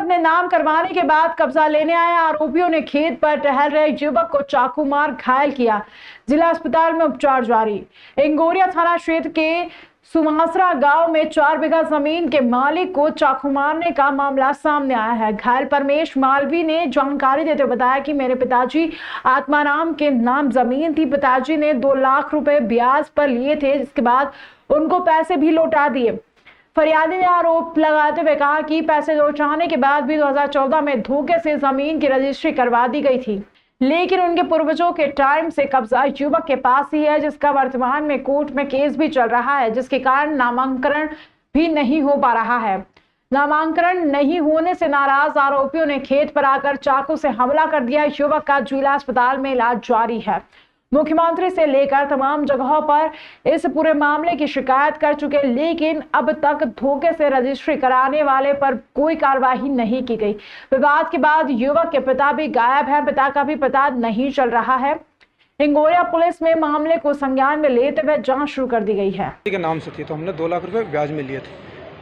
अपने नाम करवाने के बाद कब्जा लेने आए आरोपियों ने खेत पर टहल रहे युवक को चाकू मार घायल किया। जिला अस्पताल में उपचार जारी। इंगोरिया थाना क्षेत्र के सुमासरा गांव में 4 बीघा जमीन के मालिक को चाकू मारने का मामला सामने आया है। घायल परमेश मालवी ने जानकारी देते हुए बताया कि मेरे पिताजी आत्माराम के नाम जमीन थी। पिताजी ने 2 लाख रुपए ब्याज पर लिए थे, जिसके बाद उनको पैसे भी लौटा दिए। फरियादी ने आरोप लगाते हुए कहा कि पैसे लौटाने के बाद भी 2014 में धोखे से जमीन की रजिस्ट्री करवा दी गई थी, लेकिन उनके पूर्वजों के टाइम से कब्जा युवक के पास ही है, जिसका वर्तमान में कोर्ट में केस भी चल रहा है, जिसके कारण नामांकन भी नहीं हो पा रहा है। नामांकन नहीं होने से नाराज आरोपियों ने खेत पर आकर चाकू से हमला कर दिया। युवक का जिला अस्पताल में इलाज जारी है। मुख्यमंत्री से लेकर तमाम जगहों पर इस पूरे मामले की शिकायत कर चुके, लेकिन अब तक धोखे से रजिस्ट्री कराने वाले पर कोई कार्रवाई नहीं की गई। विवाद के बाद युवक के पिता भी गायब है। पिता का भी पता नहीं चल रहा है। इंगोरिया पुलिस में मामले को संज्ञान में लेते हुए जांच शुरू कर दी गई है। के नाम से थी तो हमने 2 लाख रुपए ब्याज में लिए थे,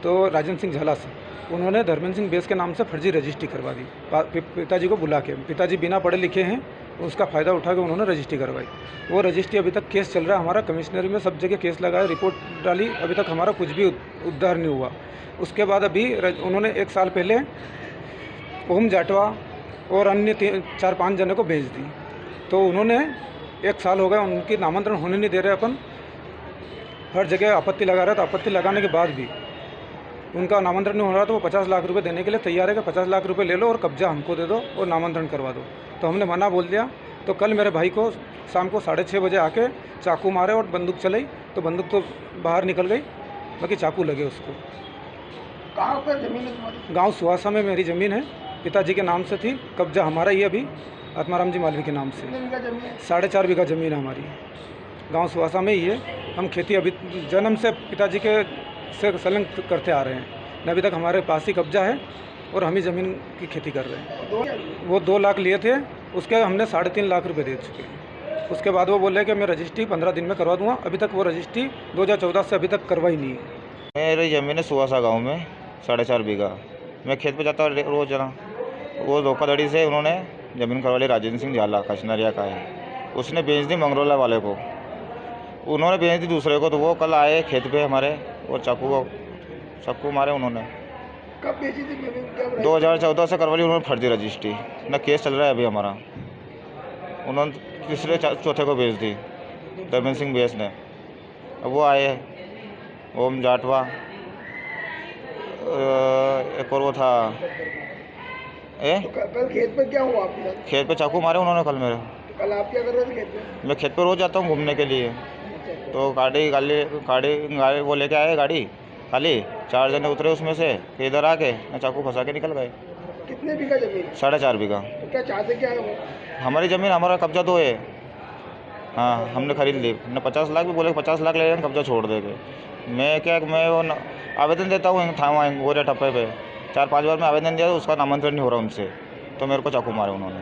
तो राजन सिंह झाला से उन्होंने धर्मेंद्र सिंह बेस के नाम से फर्जी रजिस्ट्री करवा दी। पिताजी को बुला के, पिताजी बिना पढ़े लिखे हैं, उसका फ़ायदा उठा के उन्होंने रजिस्ट्री करवाई। वो रजिस्ट्री अभी तक केस चल रहा है हमारा। कमिश्नरी में सब जगह केस लगाया, रिपोर्ट डाली, अभी तक हमारा कुछ भी उद्धार नहीं हुआ। उसके बाद अभी उन्होंने 1 साल पहले ओम जाटवा और अन्य 4-5 जनों को भेज दी। तो उन्होंने 1 साल हो गया, उनकी नामांतरण होने नहीं दे रहे। अपन हर जगह आपत्ति लगा रहे, तो आपत्ति लगाने के बाद भी उनका नामांतरण नहीं हो रहा, तो वो 50 लाख रुपए देने के लिए तैयार है कि 50 लाख रुपए ले लो और कब्जा हमको दे दो और नामांतरण करवा दो। तो हमने मना बोल दिया। तो कल मेरे भाई को शाम को 6:30 बजे आके चाकू मारे और बंदूक चलाई, तो बंदूक तो बाहर निकल गई, बाकी चाकू लगे उसको। कहाँ पर जमीन है तुम्हारी? गाँव सुहासा में मेरी ज़मीन है, पिताजी के नाम से थी। कब्जा हमारा ही अभी आत्माराम जी मालवी के नाम से। 4.5 बीघा ज़मीन है हमारी, गाँव सुहासा में ही है। हम खेती अभी जन्म से पिताजी के से संलग्न करते आ रहे हैं। अभी तक हमारे पास ही कब्जा है और हम ही ज़मीन की खेती कर रहे हैं। वो 2 लाख लिए थे, उसके हमने 3.5 लाख रुपए दे चुके हैं। उसके बाद वो बोले कि मैं रजिस्ट्री 15 दिन में करवा दूंगा। अभी तक वो रजिस्ट्री 2014 से अभी तक करवाई नहीं है। मेरी ज़मीन है सुहासा गाँव में 4.5 बीघा। मैं खेत पे जाता रोज जना, वो धोखाधड़ी से उन्होंने ज़मीन करवा ली। राजेंद्र सिंह झाला कचनरिया का है, उसने बेच दी मंगरोला वाले को, उन्होंने बेच दी दूसरे को। तो वो कल आए खेत पे हमारे और चाकू मारे उन्होंने। कब बेची थी ज़मीन? 2014 से करवा ली उन्होंने फर्जी रजिस्ट्री। ना केस चल रहा है अभी हमारा। उन्होंने तीसरे चौथे को बेच दी धर्मेंद्र सिंह बेस ने। अब वो आए ओम जाटवा, एक और वो था तो कल खेत पे क्या हुआ आपके साथ? खेत पे चाकू मारे उन्होंने कल मेरे। तो कल आप क्या कर रहे थे खेत पे? मैं खेत पे रोज जाता हूँ घूमने के लिए। तो गाड़ी वो लेके आए गाड़ी खाली, 4 जने उतरे उसमें से, फिर इधर आके चाकू फंसा के निकल गए। कितने बीघा जमीन? 4.5 बीघा। तो क्या चाहते क्या है वो? हमारी ज़मीन, हमारा कब्जा तो है। हाँ, हमने खरीद ली। हमने 50 लाख भी बोले, 50 लाख ले कब्जा छोड़ देंगे। मैं वो आवेदन देता हूँ थाना इंगोरिया टप्पे पे 4-5 बार मैं आवेदन दिया, उसका नामांतरण नहीं हो रहा उनसे, तो मेरे को चाकू मारे उन्होंने।